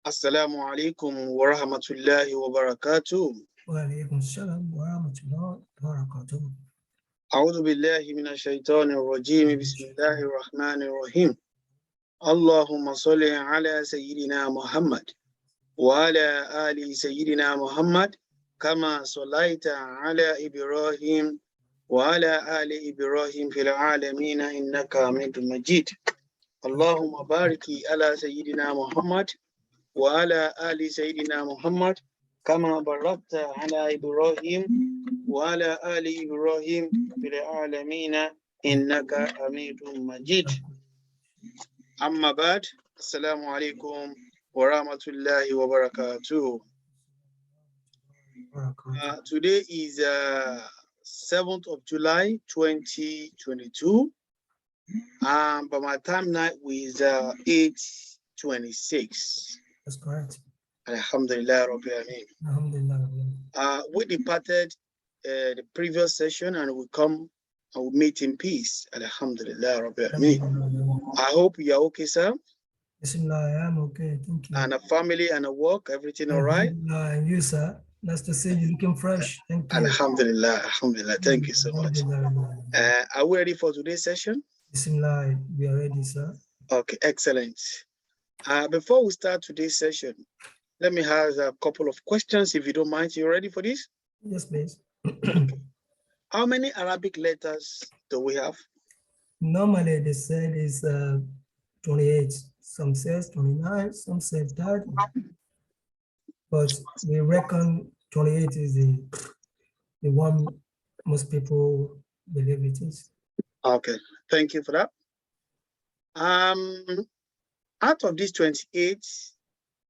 Assalamu alaikum wa rahmatullahi wa barakatuh. Wa alaikum salam wa rahmatullahi wa barakatuh. أعوذ بالله من الشيطان الرجيم بسم الله الرحمن الرحيم اللهم صل على سيدنا محمد وعلى آل سيدنا محمد كما صليت على إبراهيم وعلى آل إبراهيم في العالمين إنك حميد مجيد اللهم بارك على سيدنا محمد وعلى آل سيدنا محمد كما باركت على إبراهيم وعلى آل إبراهيم في العالمين إنك حميد مجيد أما بعد السلام عليكم ورحمة الله وبركاته. Today is 7th of July 2022 and by my time now is 8:26. That's correct. Alhamdulillah Rabbil Alameen. Alhamdulillah. We departed the previous session and we come and we meet in peace. Alhamdulillah Rabbil Alameen. I hope you are okay, sir. Bismillah, I am okay. Thank you. And a family and a work, everything all right? And you, sir. Nice to see you looking fresh. Thank you. Alhamdulillah, Alhamdulillah. Thank you so much. Are we ready for today's session? Bismillah, we are ready, sir. Okay, excellent. Before we start today's session, let me ask a couple of questions if you don't mind. You ready for this? Yes, please. How many Arabic letters do we have? Normally, they said is 28. Some says 29, some say 30. But we reckon 28 is the one most people believe it is. Okay, thank you for that. Out of these 28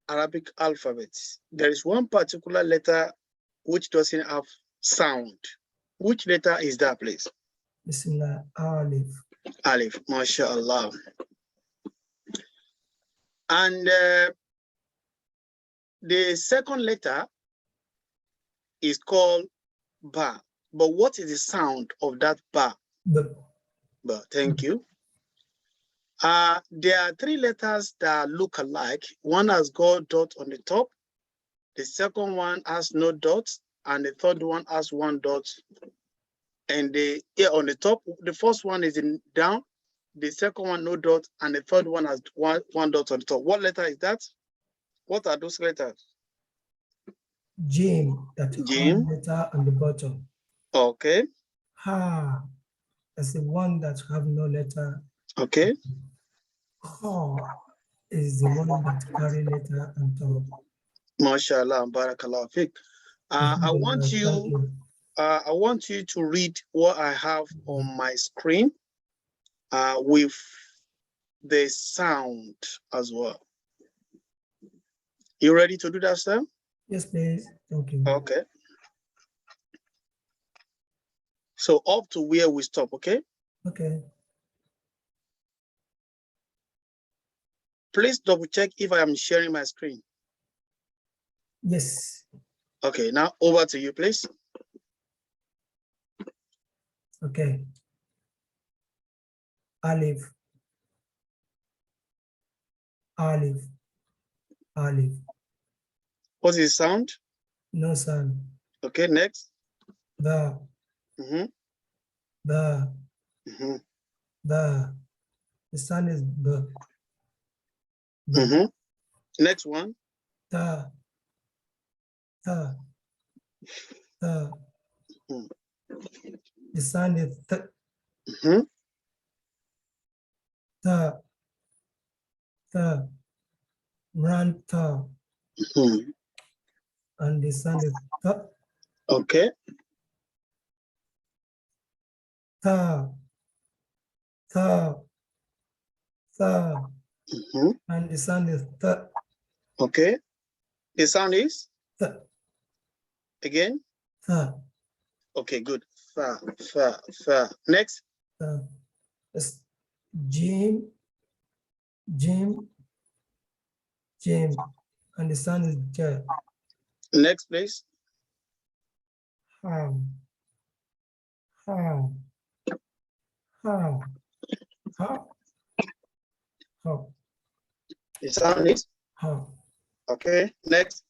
Arabic alphabets, there is one particular letter which doesn't have sound. Which letter is that, please? Bismillah, Alif. Alif, mashallah. And the second letter is called Ba. But what is the sound of that Ba? Ba. Thank you. There are three letters that look alike. One has got dot on the top. The second one has no dot. And the third one has one dot. And on the top, the first one is in down. The second one, no dot. And the third one has one dot on the top. What letter is that? What are those letters? Jim, that Jim. letter on the bottom. Okay. Ha, that's the one that have no letter. Okay. Ha is the one that carry letter on top. MashaAllah, barakallah fiqh. I want you to read what I have on my screen with the sound as well. You ready to do that, sir? Yes, please. Thank you. Okay. So up to where we stop, okay? Okay. Please double check if I am sharing my screen. Yes. Okay, now over to you, please. Okay. Alif. Alif. Alif. What is the sound? No sound. Okay, next. The. The. The. The sound is the. Next one. The. The. The. The sound is the. The. The. Run the. And the sound is the. Okay. The. And the sound is the. Okay. The sound is? The. Again? The. Okay, good. Fa. Next. It's Jim. And the sound is J. Next, please. How. The sound is? How. Okay, next.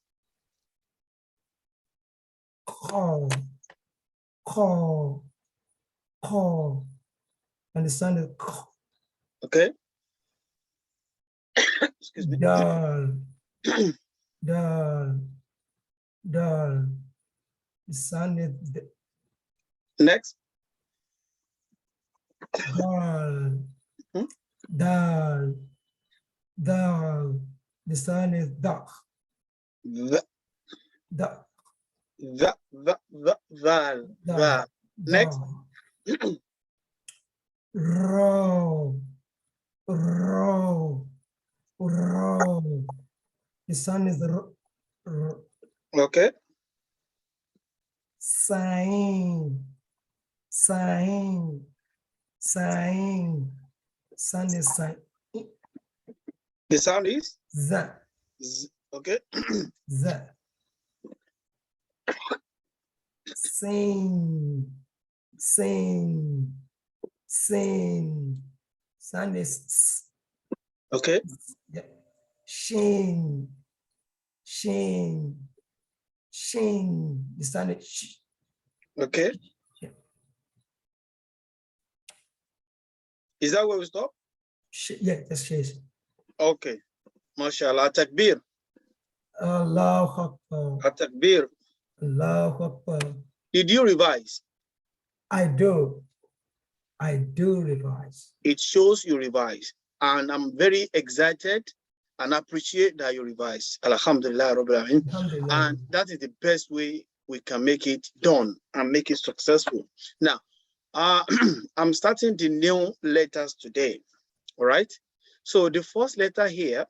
Call. Understand it? Okay. Excuse me. Dal. Dal. Understand it? Next. Dal. Hmm? Dal. Understand it? Duck. The, Duck. the. Next. Row. The sun is Okay. sign. Sun is sign. The sound is Z. okay. Sing. Sun is Okay. yeah. Shin. The sun is Okay. yeah. Is that where we stop? Yeah, that's shin. Okay. MashaAllah. Takbir. Allahu Akbar. Takbir. Allahu Akbar. Did you revise? I do revise. It shows you revise. And I'm very excited and appreciate that you revise. Alhamdulillah Rabbil Alamin. Alhamdulillah. And that is the best way we can make it done and make it successful. Now, I'm starting the new letters today. All right. So the first letter here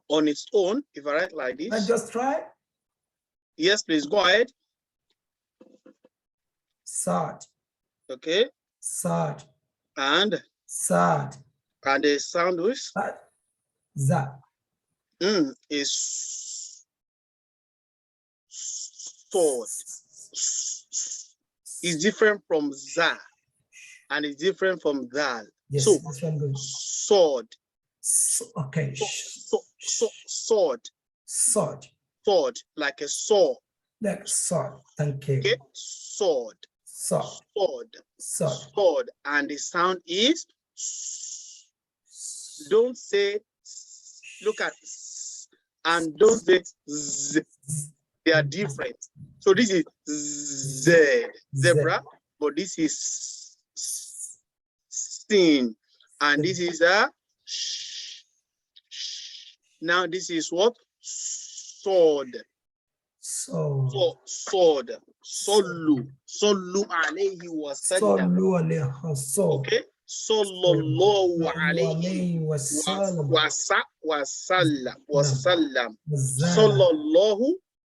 on its own, if I write like this. I just try. Yes, please go ahead. Sad. Okay. Sad. And sad. And the sound is za. Is sword. Is different from za, and it's different from dal. Yes, so this one goes. Sword. Okay. Sword. Sword, like a saw. Like sword. Thank you. Okay. Sword. Sword. And the sound is. Don't say. Look at. And don't say z. They are different. So this is z, zebra, but this is sin, and this is a now this is what? Sword. Sword. Sallu alayhi wa sallam. Okay. Sallallahu alayhi wa sallam.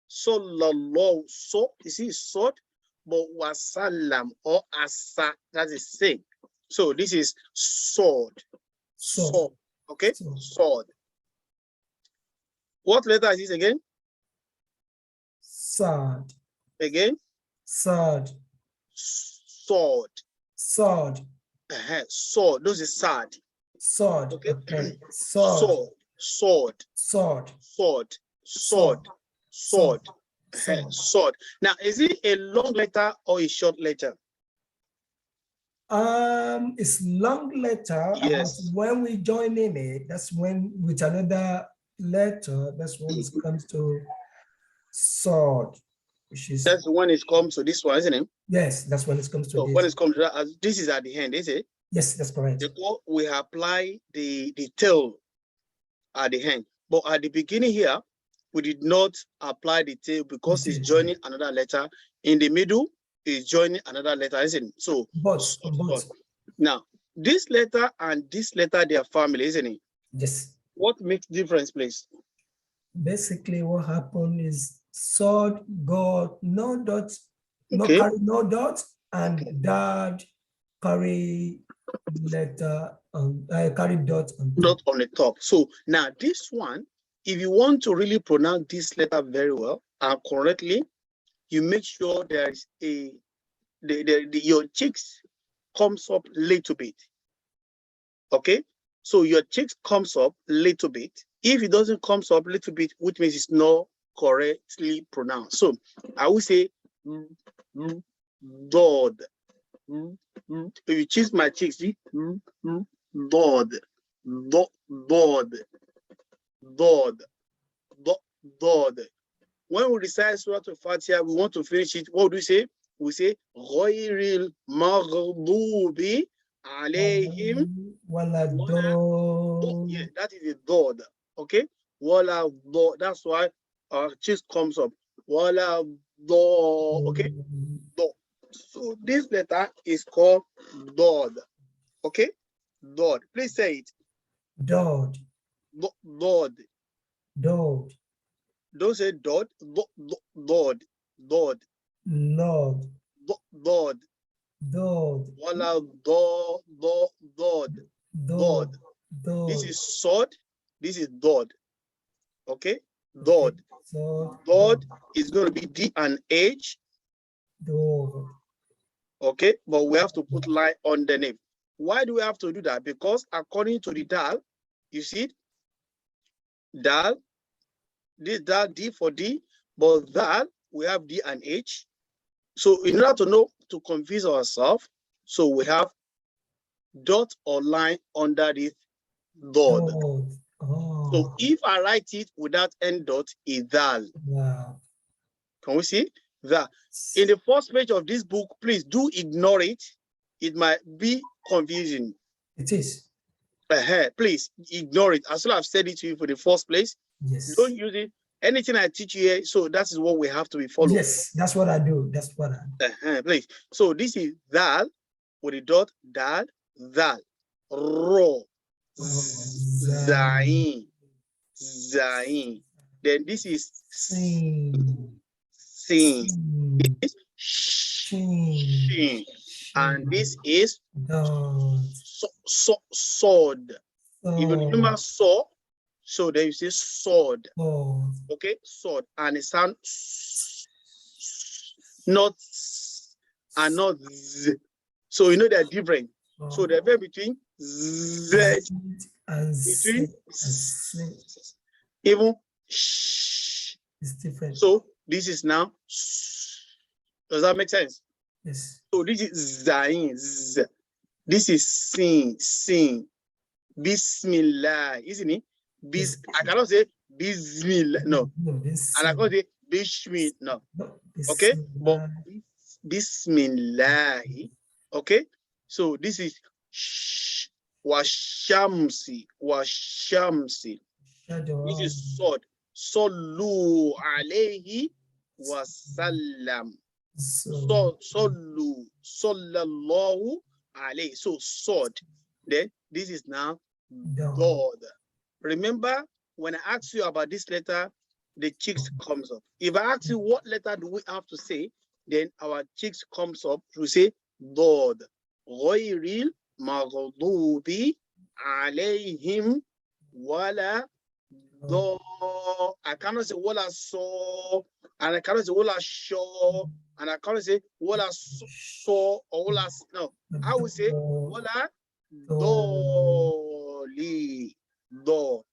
Sallallahu, so you see sword, but wasallam or asa, that is same. So this is sword. Sword. Okay. Sword. What letter is this again? Sword. Again? Sword. Sword. Sword. Sword. Those is sad. Sword. Okay. Sword. Sword. Sword. Sword. Sword. Sword. Sword. Now, is it a long letter or a short letter? It's long letter. Yes. But when we join in it, that's when with another letter, that's when it comes to sword. Which is that's when it comes to this one, isn't it? Yes, that's when it comes to so this. When it comes to that, this is at the end, is it? Yes, that's correct. We apply the tail at the end, but at the beginning here, we did not apply the tail because it's joining another letter. In the middle, is joining another letter, isn't it? So both. Now, this letter and this letter, they are family, isn't it? Yes. What makes difference, please? Basically, what happened is sword got no dots, Okay. carry no dots, and dad carry letter carry dot on top. Dot on the top. So now this one, if you want to really pronounce this letter very well and correctly, you make sure there is your cheeks comes up a little bit. Okay, so your cheeks comes up a little bit. if it doesn't come up a little bit, which means it's not correctly pronounced. So I will say dod. If you choose my cheeks, see dod, dod, dod, dod. When we recite Surah Al-Fatiha, we want to finish it. What do we say? We say ghayril maghdubi alayhim. Yeah, that is a dod. Okay, wala dod. That's why our chest comes up. Wala dod. Okay, dod. So this letter is called dod. Okay, dod. Please say it. Dod. Dod. Dod. Don't say dod. Dod. Dod. Lord. Dod. Dod. Wala dod. Dod. Dod. This is sword. This is dod. Okay, dod. So, Dod is going to be D and H. Dod. Okay, but we have to put line underneath. Why do we have to do that? Because according to the Dal, you see it? Dal, this Dal, D for D, but Dal, we have D and H. So in order to know, to confuse ourselves, so we have dot or line under this dod. Oh. So if I write it without end dot, is Dal. Wow. Can we see that? In the first page of this book, please do ignore it. It might be confusing. It is. Please ignore it. As well, I've said it to you for the first place. Yes. Don't use it. Anything I teach you here, so that is what we have to be following. Yes, that's what I do. That's what I do. Please. So this is Dal with a dot, Dal, Dal, Ro, Zain, Zain. Then this is Sin. Sin. Sin. This is Shin. And this is sword. Even human saw, so there you say sword. Okay, sword. And it sounds not and not z. So you know they're different. So they're very between z and between even sh. It's different. So this is now. Does that make sense? Yes. So this is zain. Z. This is sin. Sin. Bismillah, isn't it? Yes. I cannot say Bismillah. No. And I can't say Bishmi. No. Okay. But Bismillah. Okay. So this is washamsi. Washamsi. This is sword. Sallu alayhi wasallam. So sallu. Sallallahu alayhi. So sword. Then this is now God. Remember, when I ask you about this letter, the cheeks comes up. If I ask you what letter do we have to say, then our cheeks comes up to say God. Ghayril maghdubi alayhim wala do. I cannot say wala so, and I cannot say wala shaw, and I cannot say wala so or wala no. I will say wala doli do.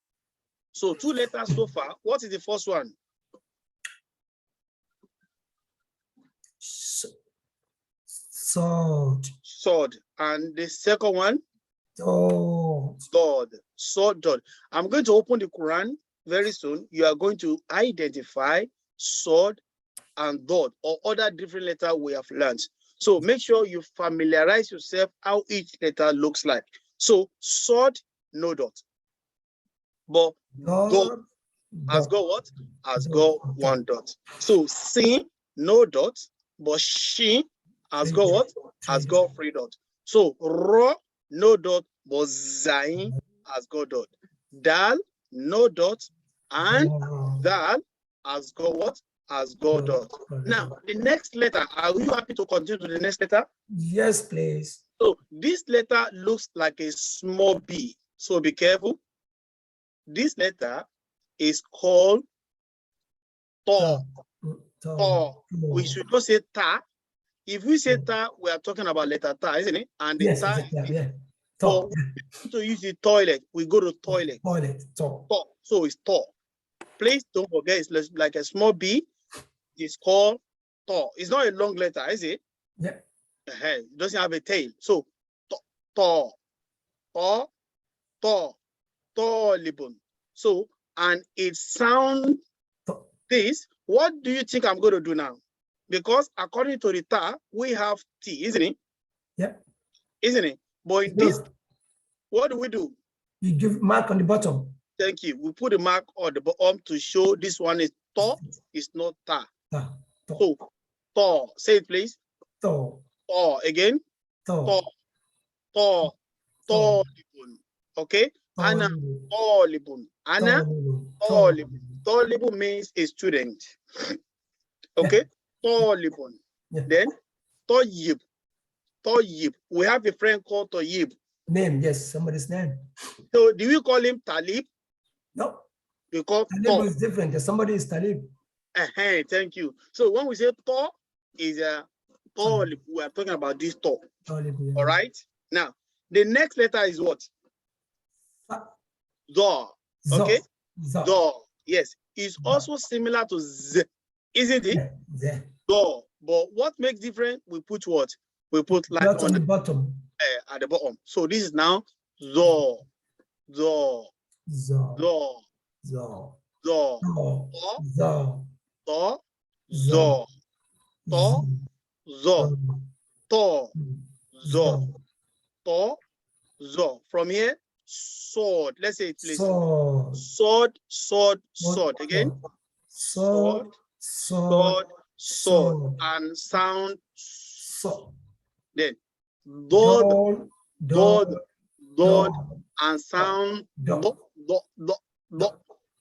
So 2 letters so far. What is the first one? Sword. Sword. And the second one? Sword. Sword. I'm going to open the Quran very soon. You are going to identify sword and dot or other different letters we have learned. So make sure you familiarize yourself how each letter looks like. So sword, no dot. But dot has got what? Has got 1 dot. So sin, no dot, but she has got what? Has got 3 dots. So ro, no dot, but zain has got dot. Dal, no dot, and dal has got what? Has got dot. Now, the next letter, are you happy to continue to the next letter? Yes, please. So this letter looks like a small b. So be careful. This letter is called ta. Ta. We should not say ta. If we say ta, we are talking about letter ta, isn't it? And the yes, ta, yeah. To. To use the toilet, we go to toilet. Toilet. To. To. So it's to. Please don't forget, it's like a small b. It's called to. It's not a long letter, is it? Yeah. It doesn't have a tail. So to, libun. So, and it sounds this. What do you think I'm going to do now? Because according to the ta, we have t, isn't it? Yeah. Isn't it? But in this, what do we do? You give mark on the bottom. Thank you. We put a mark on the bottom to show this one is to, it's not ta. To. So, to. Say it, please. To. To. Again. To. To. Libun. Okay. Anna. To libun. Anna. To libun. To libun means a student. Okay. To libun. Then Toyib. Toyib. We have a friend called Toyib. Name, yes, somebody's name. So do we call him Talib? No. Because Talib is different. Somebody is Talib. Thank you. So when we say to is Talib, we are talking about this to. Talib, yeah. All right. Now the next letter is what? Zo. Okay. Zo. Yes. It's also similar to Z, isn't it? Yeah. Zo. But what makes different? We put what? We put like on the bottom. At the bottom. So this is now Zo. Zo. Zo. Zo. Zo. Zo. Zo. To. Zo. To. Zo. To. Zo. To. Zo. From here, sword. Let's say it, please. Sword. Sword. Sword. Sword. Again. Sword. Sword. Sword. And sound. So. Then. Dod. Dod. Dod. And sound. Do. Do. Do. Do.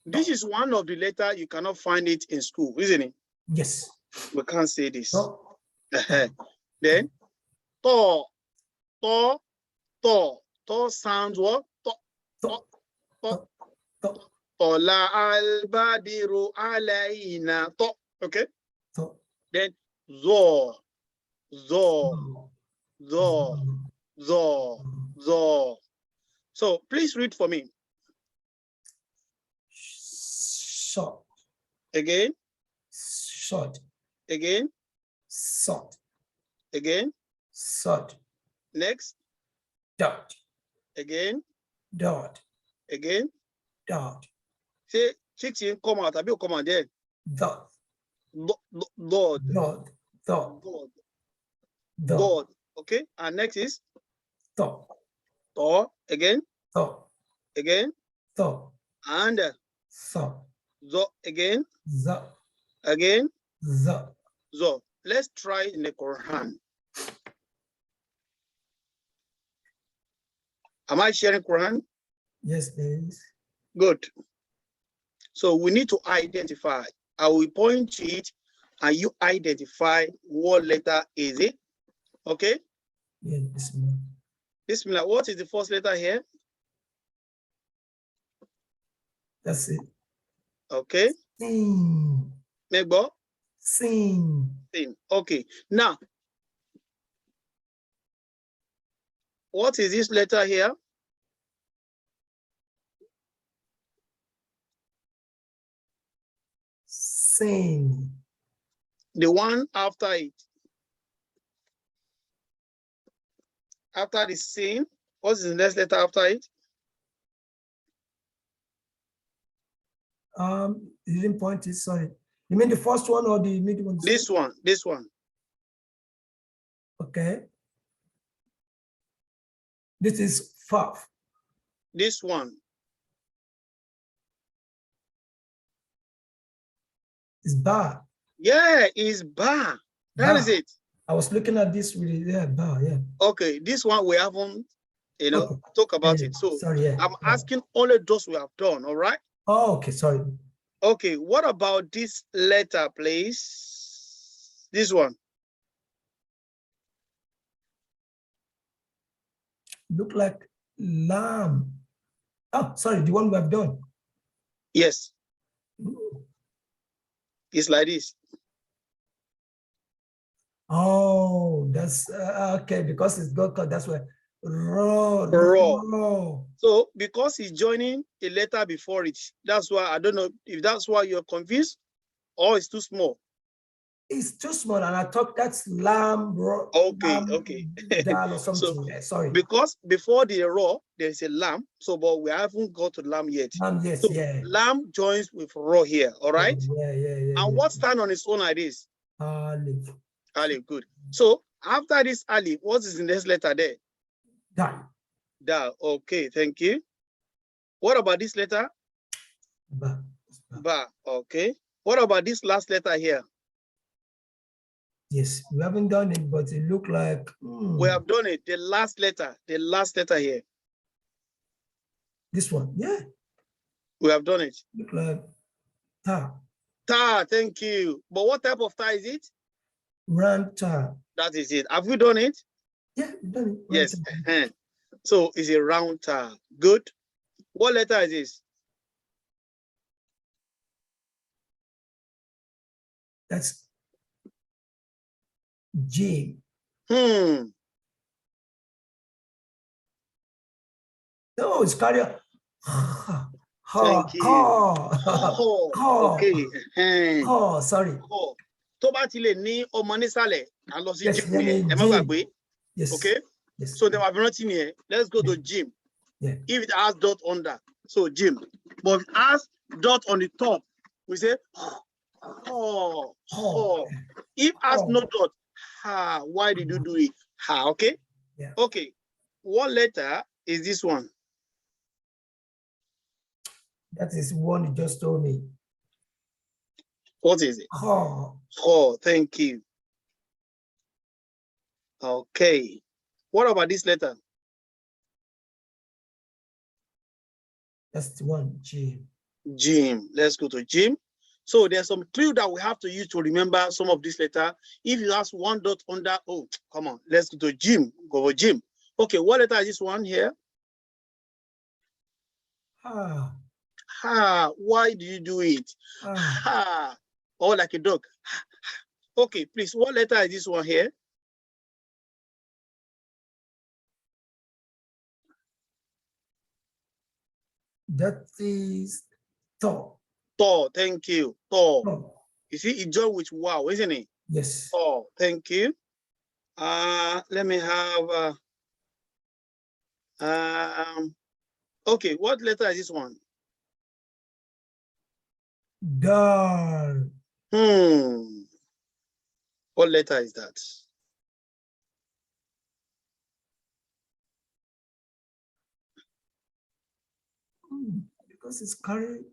This is one of the letters you cannot find it in school, isn't it? Yes. We can't say this. No. Then, to, to, to. To sounds what? To, to, to, to. Tola al-badiru alayna. To. Okay? To. Then, zo, zo, zo, zo, zo. So please read for me. Short. Again. Short. Again. Short. Again. Short. Next. Dot. Again. Dot. Again. Dot. Say, chicks in come out. Abi come out there. Dot. Dot. Dot. Dot. Dot. Dot. Okay. And next is to. To. Again. To. Again. To. And so. Zo. Again. Zo. Again. Zo. Zo. Let's try in the Quran. Am I sharing Quran? Yes, please. Good. So we need to identify. I will point to it and you identify what letter is it. Okay? Yeah, Bismillah. Bismillah. What is the first letter here? That's it. Okay. Sing. Megbo? Sing. Sing. Okay. Now, what is this letter here? Sing. The one after it. After the sin, what is the next letter after it? You didn't point it, sorry. You mean the first one or the middle one? This one, this one. Okay. This is Faf. This one. It's Ba. Yeah, it's Ba. That is it. I was looking at this with Ba, yeah. Okay, this one we haven't, talk about it. So sorry, yeah. I'm asking only those we have done, all right? Oh, okay, sorry. Okay, what about this letter, please? This one. Look like lamb. Oh, sorry, the one we have done. Yes. It's like this. Oh, that's okay, because it's got cut, that's why. Raw. Raw. Raw. So because he's joining a letter before it, that's why I don't know if that's why you're confused or it's too small. It's too small, and I thought that's lamb, raw. Okay, Lamb, okay. dal or So something. Sorry. because before the raw, there's a lamb. So, but we haven't got to lamb yet. Lamb, yes, So yeah. lamb joins with raw here. All right. Yeah. And what stand on its own like this? Olive. Alif, good. So after this alif, what is the next letter there? Dal. Dal. Okay, thank you. What about this letter? Ba. Ba. Okay. What about this last letter here? Yes, we haven't done it, but it looked like We have done it. The last letter here. this one. Yeah, We have done it. look like ta. Ta, thank you. But what type of ta is it? Round ta. That is it. Have we done it? Yeah, we've done it. Round Yes. ta. So it's a round ta. Good. What letter is this? That's J. Hmm. No, it's carrier. Thank you. Oh, okay. Oh, sorry. Oh. Tó bá ti lè ní ọmọ nísàlẹ̀, à ń lọ sí Yes, gym let yẹn. me Ẹ má gym. gbàgbé. Yes. Okay. Yes. So there are nothing here. Let's go to gym. Yeah. If it has dot under, so gym. But if it has dot on the top, we say oh. If it has no dot, ha, why did you do it? Ha, okay? Yeah. Okay. What letter is this one? That is one you just told me. What is it? Oh, thank you. Okay. What about this letter? That's the one, G. Gym. Let's go to gym. So there's some clue that we have to use to remember some of this letter. If you ask one dot under, oh, come on, let's go to gym. Go for gym. Okay, what letter is this one here? Why do you do it? Oh, like a dog. Okay, please, what letter is this one here? That is Thor. Thor, thank you. Thor. Thor. You see, it joined with wow, isn't it? Yes. Thor, thank you. Let me have okay, what letter is this one? Dal. What letter is that? Because it's carrying.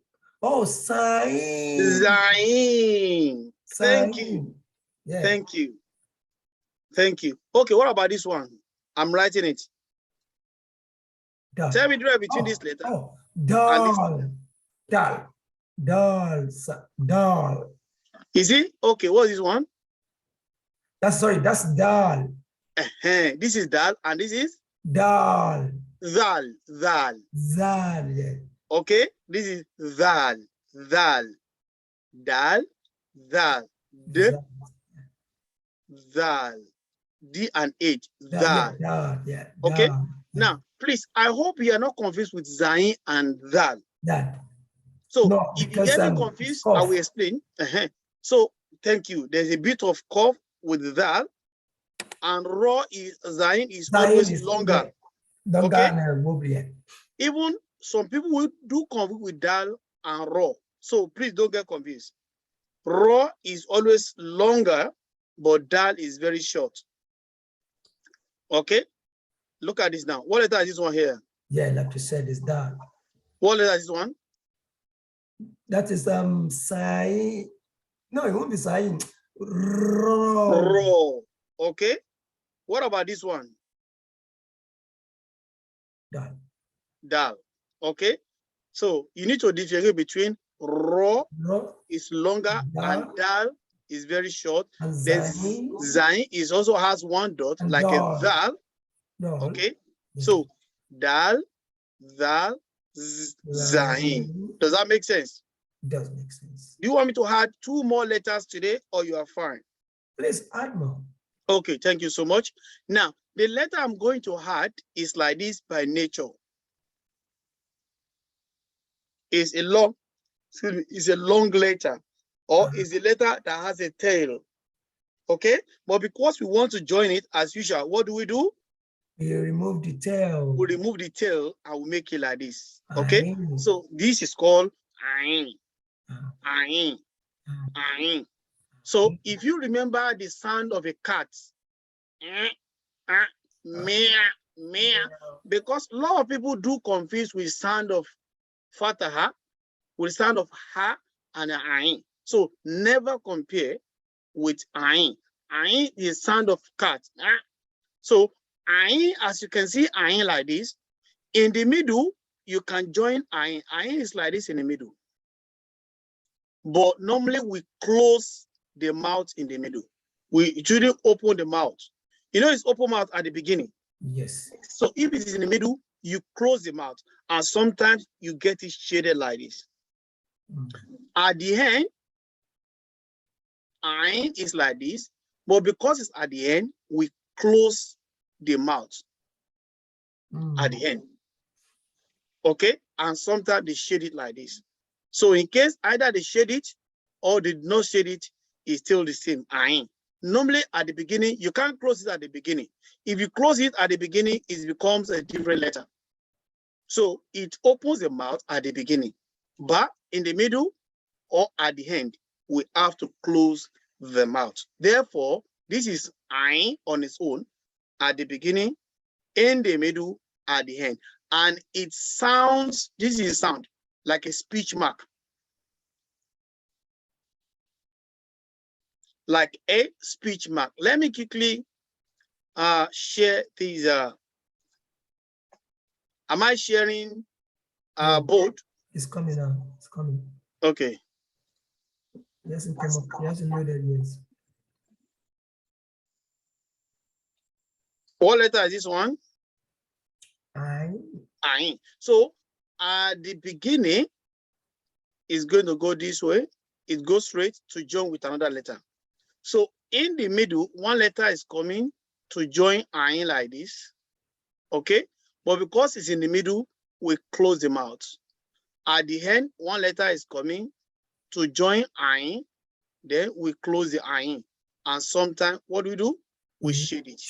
Oh, Sain. Zain. Thank you. Yeah. Thank you. Thank you. Okay, what about this one? I'm writing it. Dal. Tell me the between this letter. Oh, dal. Dal. Dal. Dal. Is it? Okay, what is this one? That's dal. This is dal, and this is? Dal. Zal. Zal, yeah. Okay, this is zal. Dal. D. Zal. D and H. Zal. Yeah. Okay. Now, please, I hope you are not confused with Zain and Zal. So no, if you get confused, I will explain. So thank you. There's a bit of cough with Zal, and raw is Zain is always longer. Okay. Even some people will do confuse with dal and raw. So please don't get confused. Raw is always longer, but dal is very short. Okay. Look at this now. What letter is this one here? Yeah, like you said, it's dal. What letter is this one? That is Sai. No, it won't be Sai. Raw. Okay. What about this one? Dal. Okay. So you need to differentiate between raw is longer and dal is very short. Then Zain is also has one dot and like a dal. Okay. So dal, zal, Zain. Does that make sense? It does make sense. Do you want me to add 2 more letters today, or you are fine? Please add more. Okay, thank you so much. Now, the letter I'm going to add is like this by nature. It's a long, excuse me, it's a long letter, or is a letter that has a tail. Okay, but because we want to join it as usual, what do? We remove the tail. We remove the tail and we make it like this. Okay, so this is called ain. Ain. Ain. So if you remember the sound of a cat, mea, mea, because a lot of people do confuse with sound of fataha, with sound of ha and ain. So never compare with ain. Ain is sound of cat. So ain, as you can see, ain like this. In the middle, you can join ain. Ain is like this in the middle. But normally we close the mouth in the middle. We shouldn't open the mouth. You know, it's open mouth at the beginning. Yes. So if it is in the middle, you close the mouth. And sometimes you get it shaded like this. At the end, ain is like this. But because it's at the end, we close the mouth at the end. Okay? And sometimes they shade it like this. So in case either they shade it or they did not shade it, it's still the same, ain. Normally at the beginning, you can't close it at the beginning. If you close it at the beginning, it becomes a different letter. So it opens the mouth at the beginning, but in the middle or at the end, we have to close the mouth. Therefore, this is ain on its own at the beginning, in the middle, at the end. And it sounds, this is sound like a speech mark. Like a speech mark. Let me quickly share these. Am I sharing both? It's coming now. It's coming. Okay. Yes, it come up. Yes, it loaded. Yes. What letter is this one? Ain. So at the beginning, it's going to go this way. It goes straight to join with another letter. So in the middle, one letter is coming to join ain like this. Okay, but because it's in the middle, we close the mouth. At the end, one letter is coming to join ain, then we close the ain. And sometimes what do? We shade it.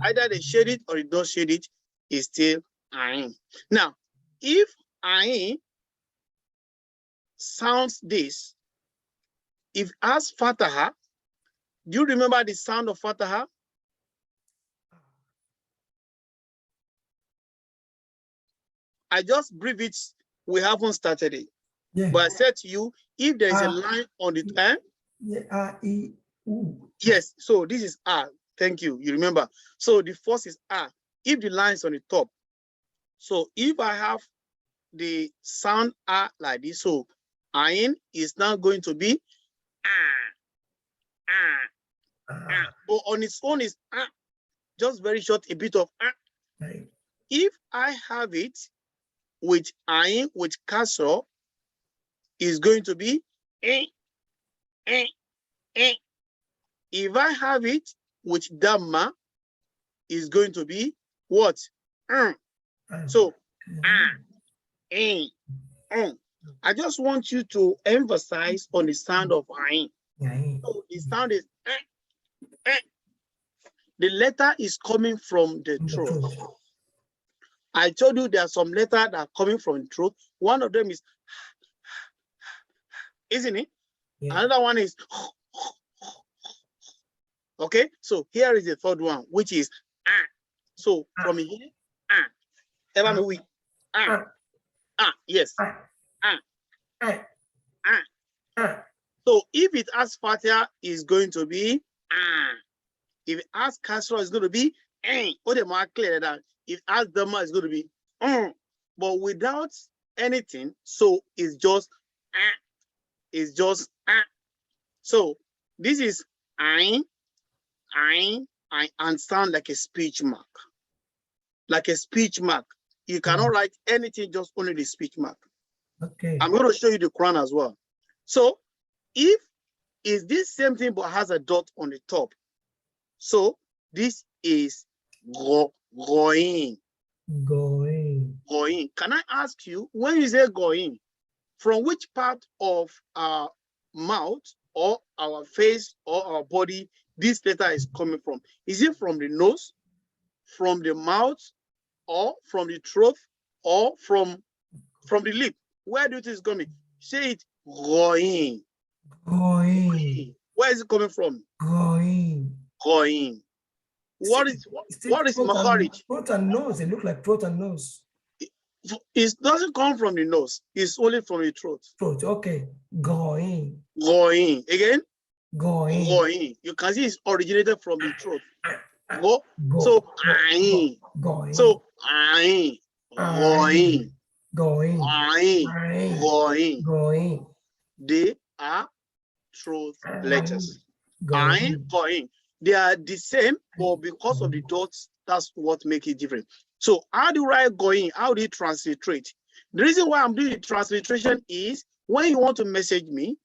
Either they shade it or they don't shade it, it's still ain. Now, if ain sounds this, if as fataha, do you remember the sound of fataha? I just brief it. We haven't started it. Yeah. But I said to you, if there is a line on the end. Yes, so this is R. Thank you. You remember. So the first is R. If the line is on the top. So if I have the sound R like this, so ain is now going to be but on its own is just very short, a bit of right. If I have it with ain with kasra, is going to be If I have it with dhamma, is going to be what? So I just want you to emphasize on the sound of ain. So the sound is the letter is coming from the throat. I told you there are some letters that are coming from the throat. One of them is, isn't it? Yeah. Another one is, okay. So here is the third one, which is So from here, yes. So if it has fatia, is going to be If it has kasra, it's going to be what am I clear that? If it has dhamma, it's going to be but without anything, so it's just So this is I sound like a speech mark. Like a speech mark. You cannot write anything, just only the speech mark. Okay. I'm going to show you the Quran as well. So if it's this same thing but has a dot on the top, so This is going. Going. Going. Can I ask you, when you say going, from which part of our mouth or our face or our body this letter is coming from? Is it from the nose, from the mouth, or from the throat, or from the lip? Where do you think it's coming? Say it. Going. Going. Where is it coming from? Going. Going. What is makharij? Throat and nose. It looks like throat and nose. It doesn't come from the nose. It's only from the throat. Throat. Okay. Going. Going. Again. Going. Going. You can see it's originated from the throat. Go. Go. So Go. Going. So going. Going. Going. Going. They are throat letters. Going. Going. They are the same, but because of the dots, that's what makes it different. So how do you write going? How do you transliterate? The reason why I'm doing the transliteration is when you want to message me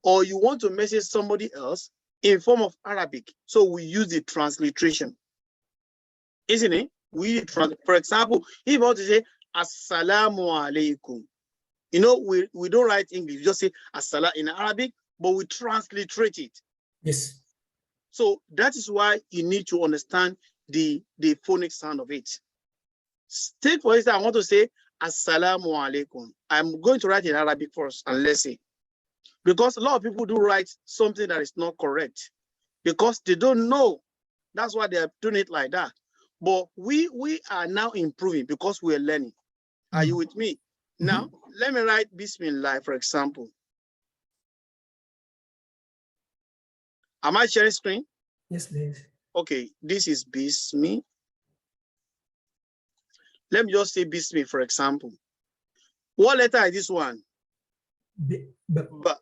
or you want to message somebody else in form of Arabic. So we use the transliteration, isn't it? For example, if you want to say Assalamu alaikum, you know, we don't write English, we just say Assalam in Arabic, but we transliterate it. Yes. So that is why you need to understand the phonic sound of it. Take for instance, I want to say Assalamu alaikum. I'm going to write in Arabic first, and let's see. Because a lot of people do write something that is not correct because they don't know. That's why they are doing it like that. But we are now improving because we are learning. Are you with me? Now, let me write Bismillah, for example. Am I sharing screen? Yes, please. Okay, this is Bismi. Let me just say Bismi, for example. What letter is this one? B.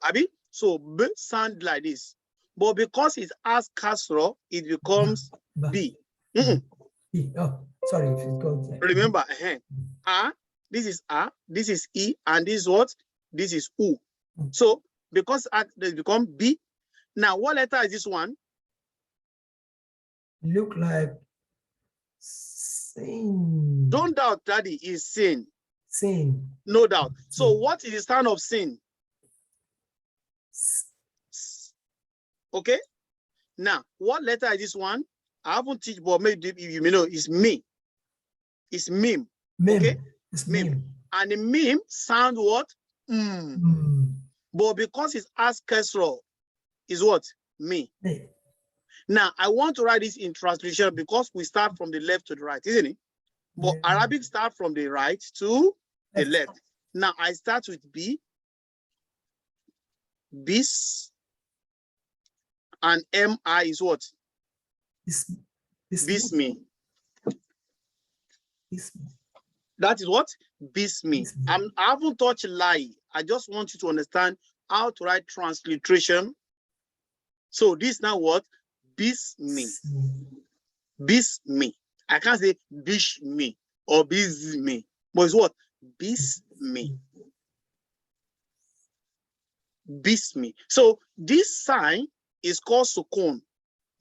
Abi? So B sound like this. But because it has Kasra, it becomes B. B. Oh, sorry if it goes like remember, A, this is A, this is E, and this is what? This is U. So because they become B. Now, what letter is this one? Look like sin. Don't doubt, Daddy is sin. Sin. No doubt. So what is the sound of sin? Okay. Now, what letter is this one? I haven't teach, but maybe you may know it's me. It's meme. Okay. It's meme. And the meme sound what? But because it's as Kesro, is what? Me. Now, I want to write this in translation because we start from the left to the right, isn't it? But Arabic start from the right to the left. Now, I start with B, bis, and MI is what? Bismi. That is what? Bismi. I haven't touched lie. I just want you to understand how to write transliteration. So this now what? Bismi. Bismi. I can't say bishmi or bismi, but it's what? Bismi. Bismi. So this sign is called sukun,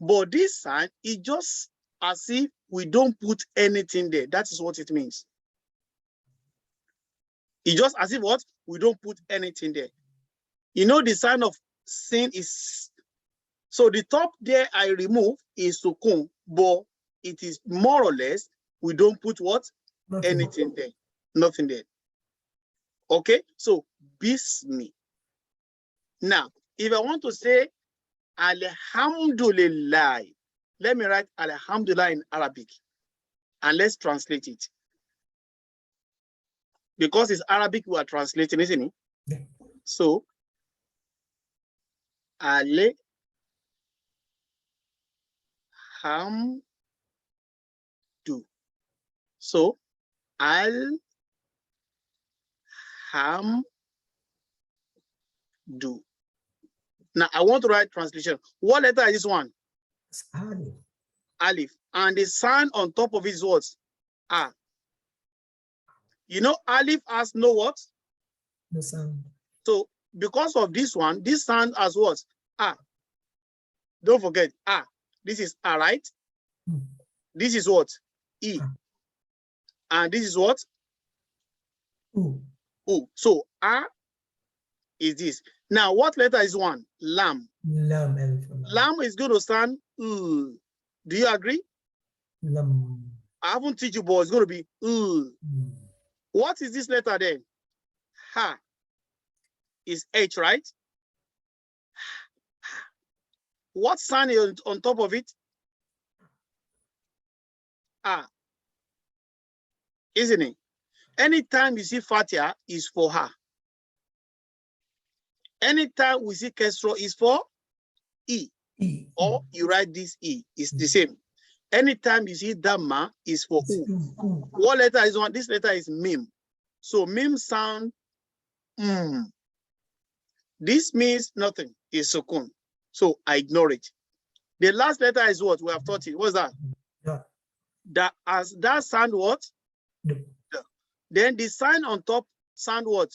but this sign is just as if we don't put anything there. That is what it means. It's just as if what? We don't put anything there. You know, the sign of sin is, so the top there I remove is sukun, but it is more or less, we don't put what? Anything there. Nothing there. Okay, so bismi. Now, if I want to say Alhamdulillah, let me write Alhamdulillah in Arabic and let's translate it. Because it's Arabic we are translating, isn't it? Yeah. So, Alhamdu. So, Alhamdu. Now, I want to write translation. What letter is this one? It's Alif. Alif. And the sign on top of it is what? A. You know, Alif has no what? The sound. So, because of this one, this sound as what? A. Don't forget, A. This is A, right? This is what? E. And this is what? U. U. So A is this. Now, what letter is one? Lam. Lam. L for lam. Lam is going to stand U. Do you agree? Lam. I haven't teach you, but it's going to be U. Mm. What is this letter then? Ha. Is H, right? What sound is on top of it? Ah. Isn't it? Anytime you see Fatia is for her. Anytime we see Kesro is for E. E. Or you write this E. It's the same. Anytime you see Dhamma is for U. What letter is on? This letter is Mim. So Mim sound This means nothing. It's Sukun. So I ignore it. The last letter is what? We have taught it. What's that? Yeah. That sound what? Yeah. Then the sign on top sound what?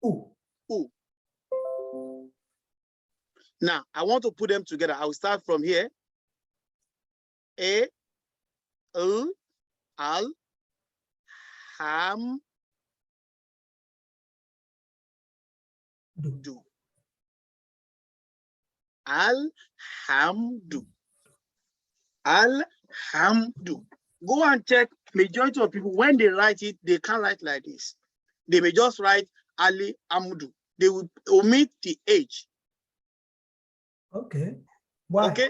U. U. Now I want to put them together. I will start from here. A, U, Al, Ham, Du. Alhamdu. Alhamdu. Go and check. Majority of people, when they write it, they can't write like this. They may just write Ali Amdu. They will omit the H. Okay. Why? Okay.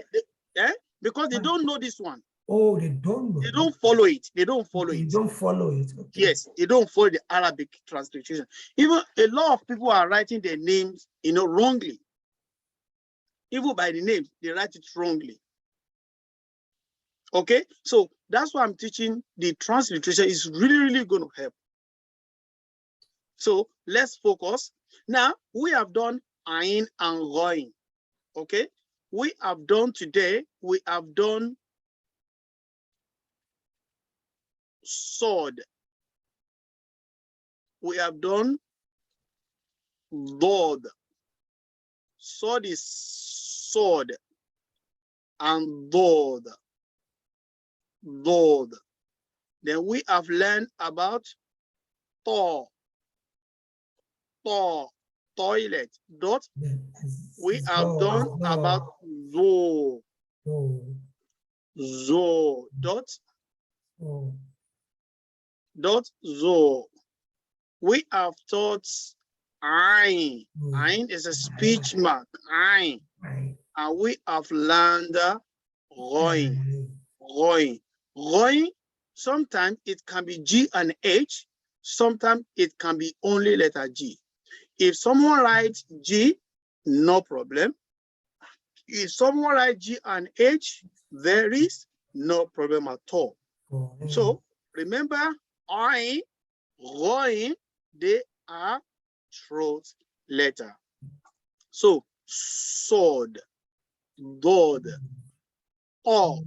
Because they don't know this one. Oh, they don't know. They don't follow it. They don't follow They it. don't follow it. Okay. Yes, they don't follow the Arabic translation. Even a lot of people are writing their names, wrongly. Even by the name, they write it wrongly. Okay, so that's why I'm teaching the transliteration is really, really going to help. So let's focus. Now, we have done Ain and Roin. Okay, we have done today, we have done sword. We have done Lord. Sword is sword and Lord. Lord. Then we have learned about Thor. Thor. Toilet. Dot. We have done about Zo. Zo. Dot. Dot. Zo. We have taught Ain. Ain is a speech mark. Ain. And we have learned Roin. Roin. Roin, sometimes it can be G and H. Sometimes it can be only letter G. If someone writes G, no problem. If someone writes G and H, there is no problem at all. So remember, I, Roin, they are throat letter. So sword, Lord, O,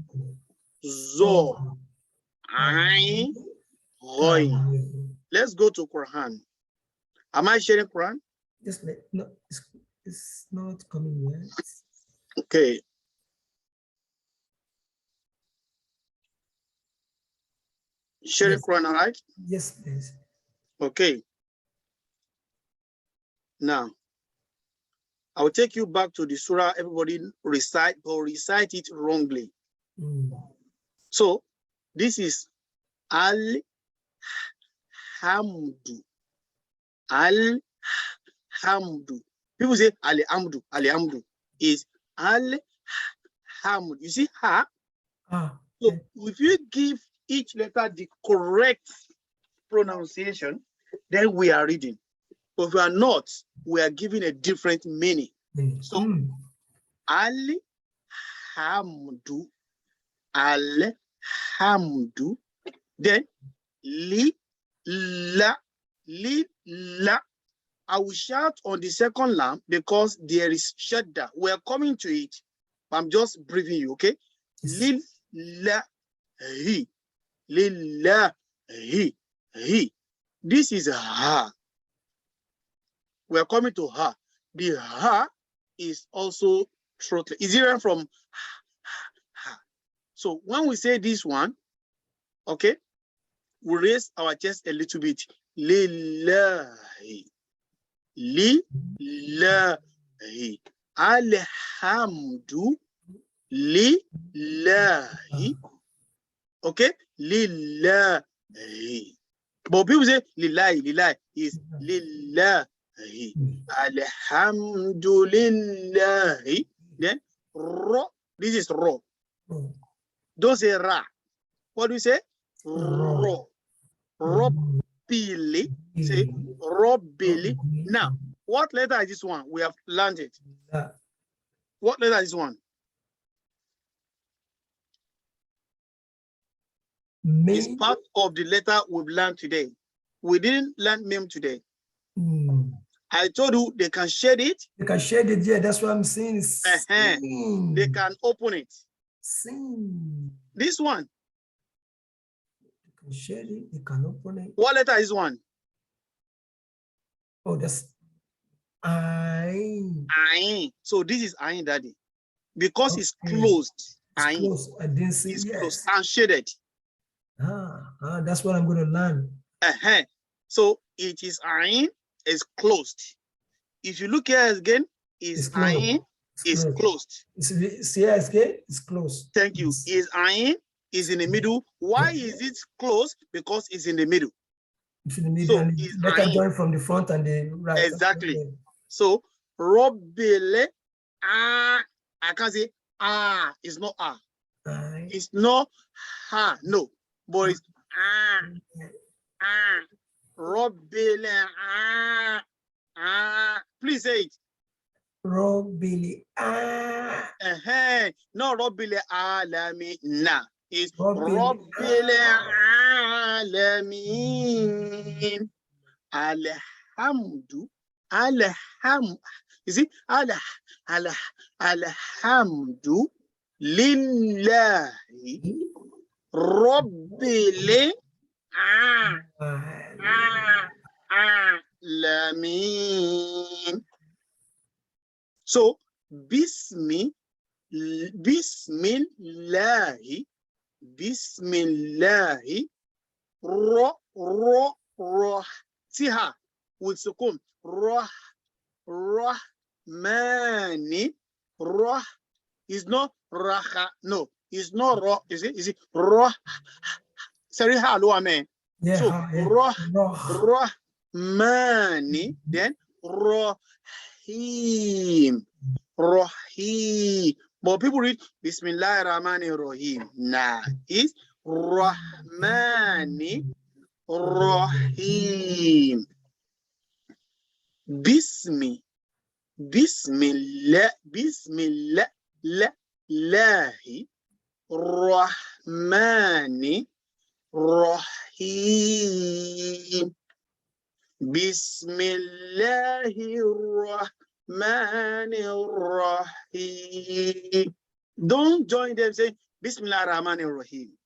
Zo, Ain, Roin. Let's go to Quran. Am I sharing Quran? Just no, it's not coming yet. Okay. Sharing Quran, all right? Yes, please. Okay. Now, I will take you back to the surah everybody recite or recite it wrongly. So, this is Al-Hamdu. Al-Hamdu. People say Al-Hamdu. Al-Hamdu is Al-Hamdu. You see ha? So if you give each letter the correct pronunciation, then we are reading. But if we are not, we are giving a different meaning. So Al-Hamdu. Al-Hamdu. Then li-la. Li-la. I will shout on the second lam because there is shadda. We are coming to it. I'm just briefing you, okay? Lillahi. Lillahi. He. This is ha. We are coming to ha. The ha is also throat. Is different from ha. So when we say this one, okay, we raise our chest a little bit. Lillahi. Lillahi. Alhamdu. Lillahi. Okay? Lillahi. But people say lillahi, lillahi is lillahi. Alhamdulillahi. Then ro. This is ro. Don't say ra. What do you say? Ro. Robbili. Say robbili. Now, what letter is this one? We have learned it. What letter is this one? It's part of the letter we've learned today. We didn't learn meme today. I told you they can shade it. They can shade it, yeah, that's what I'm saying. They can open it. This one. They can shade it, they can open it. What letter is one? Oh, that's Ain. Ain. So this is Ain, Daddy. Because it's closed. It's closed. I didn't see it. It's closed and shaded. That's what I'm going to learn. So it is Ain, is closed. If you look here again, is Ain, is closed. It's closed. Thank you. Is Ain, is in the middle. Why is it closed? Because it's in the middle. It's in the middle. So and let them join from the front and the right. Exactly. So Robbele, I can't say it's not it's not ha, no, but it's Robbele, please say it. Robbele, no, Robbele alami na. It's Robbele alamin. Alhamdu. You see, alhamdu lillahi rabbil alamin. So, bismillahi, tiha with sukun, Rahmani, is not Raha, no, it's not Ra, is it Rah? Sorry, hello, amen. Yeah, so Rahmani, then Rahim. But people read Bismillah Rahmani Rahim. Nah, it's Rahmani Rahim. Bismillah, lahi, rahmani, rahim. Bismillahi rahmani rahim. Don't join them saying Bismillah rahmani rahim.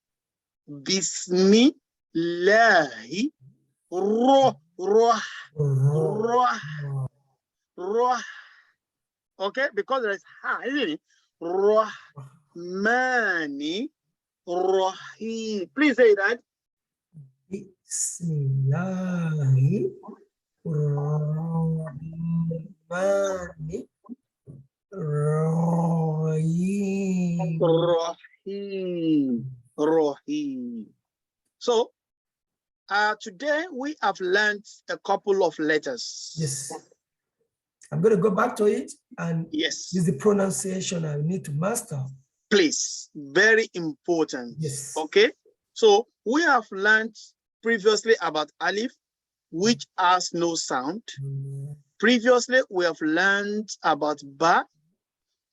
Bismillahi okay, because there is ha, isn't it? Rahmani Rahim. Please say that. Bismillahi Rahmani Rahim. So today we have learned a couple of letters. Yes. I'm going to go back to it, and yes, this is the pronunciation I need to master. Please, very important. Yes. Okay. So we have learned previously about alif, which has no sound. Previously, we have learned about ba,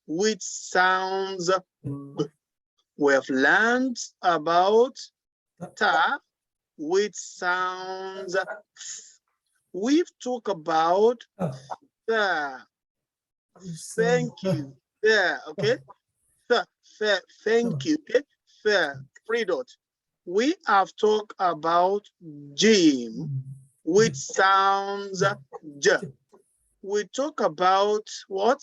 which sounds b. We have learned about ta, which sounds f. We've talked about thank you. Okay. Thank you. Okay. Three dots. We have talked about jim, which sounds j. We talk about what?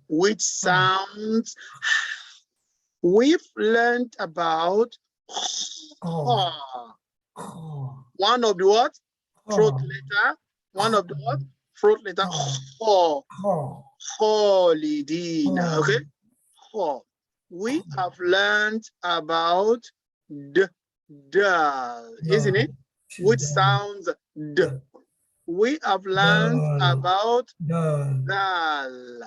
which sounds. We've learned about Oh. one of the what? Throat Oh. letter. One of the what? Throat letter. Oh. Holidina. Okay. Oh. We have learned about d, isn't it? Which sounds d. We have learned about dal,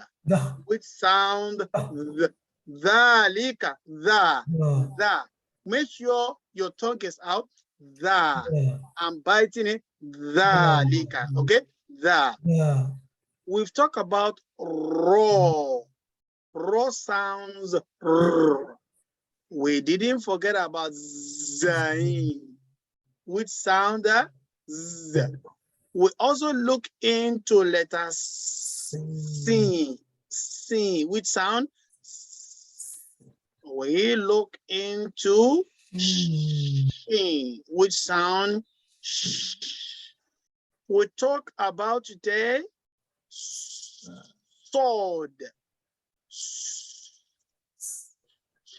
which sound th. Dhalika, the. Make sure your tongue is out. The. I'm biting it. Dhalika. Okay. The. We've talked about raw. Raw sounds. R. We didn't forget about zain, which sound z. We also look into letter C, which sound. We look into which sound. We talk about today sword.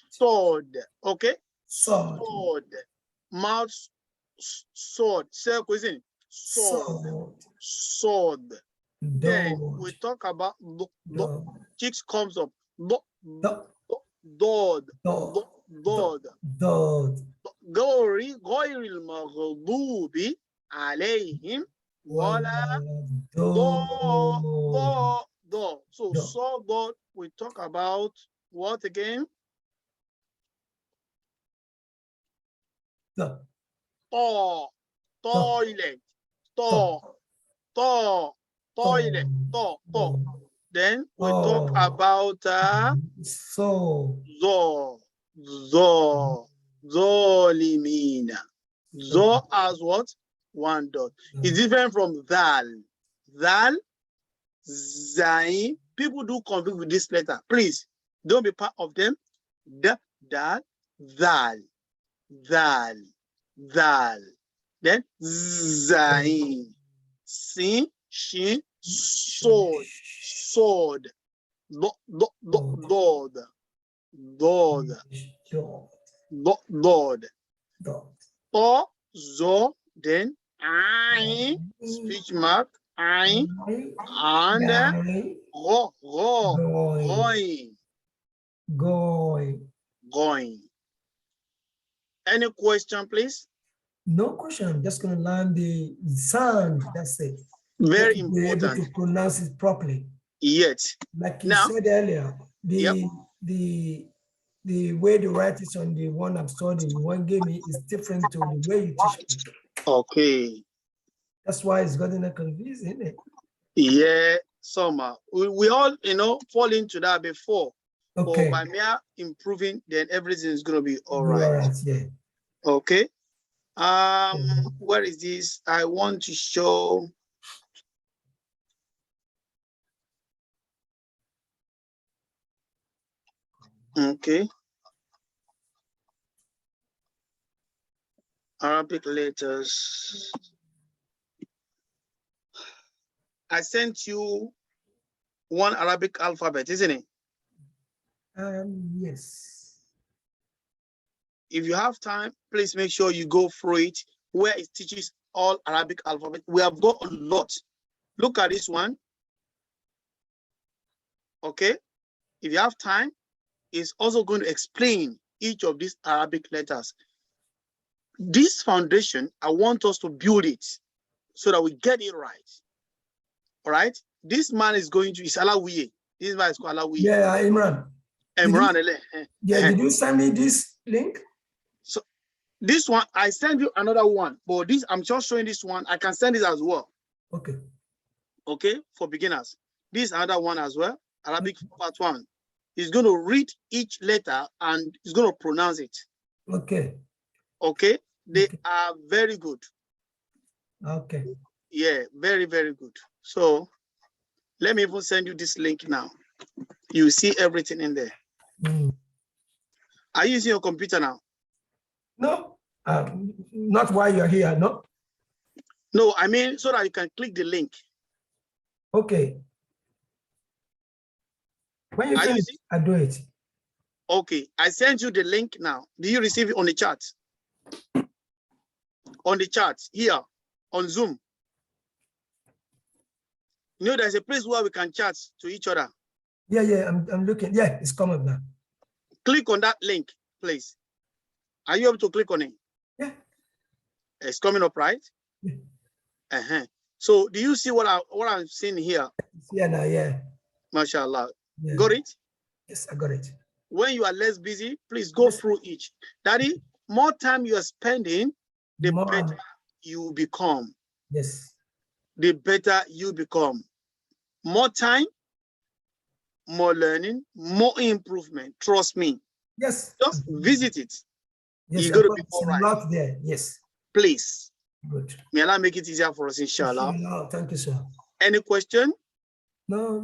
Sword. Okay. Sword. Mouth. Sword. Circle, isn't it? Sword. Then we talk about chicks comes up. Dod. غير المغضوب عليهم ولا ضالين. So dot we talk about what again? Toilet. Toilet. Then we talk about zolimina. Zo as what? One dot. It's different from dal. Dal, zain. People do conflict with this letter. Please don't be part of them. Dal, dal, dal. Then zain. Sin, shin, sword. Dod. O, zo, then I, speech mark, I, and going. Any question, please? No question. I'm just going to learn the sound. That's it. Very Be important. able to pronounce it properly. Yes. Like you said earlier, the way they write it on the one I'm studying, one gave me is different to the way you teach me. Okay. That's why it's gotten confusing, isn't it? Yeah, Soma. We all, fall into that before. Okay. But by mere improving, then everything is going to be all right. All right, yeah. Okay. Where is this? I want to show. Okay. Arabic letters. I sent you one Arabic alphabet, isn't it? Yes. If you have time, please make sure you go through it where it teaches all Arabic alphabet. We have got a lot. Look at this one. Okay. If you have time, it's also going to explain each of these Arabic letters. This foundation, I want us to build it so that we get it right. All right. This man is going to, it's Alawiye. This man is called Alawiye. Yeah, Imran. Did you send me this link? So this one, I send you another one, but this, I'm just showing this one. I can send it as well. Okay. Okay, for beginners. This another one as well, Arabic part 1. He's going to read each letter and he's going to pronounce it. Okay. Okay, they are very good. Okay. Yeah, very, very good. So let me even send you this link now. You see everything in there. Are you using your computer now? No, not while you're here, no? No, I mean so that you can click the link. Okay. When you Are you finish, see? I do it. Okay, I sent you the link now. Do you receive it on the chat? On the chat here on Zoom. You know, there's a place where we can chat to each other. Yeah, I'm looking. Yeah, it's coming now. Click on that link, please. Are you able to click on it? Yeah. It's coming up, right? Yeah. So do you see what I'm seeing here? Yeah, now, yeah. MashaAllah. Yeah. Got it? Yes, I got it. When you are less busy, please go through each. Daddy, more time you are spending, the More, better you become. yes. The better you become. More time, more learning, more improvement. Trust me. Yes. Just visit it. Yes, You're going to be it's all a right. lot there. Yes. Please. Good. May Allah make it easier for us, inshallah. Thank you, sir. Any question? No.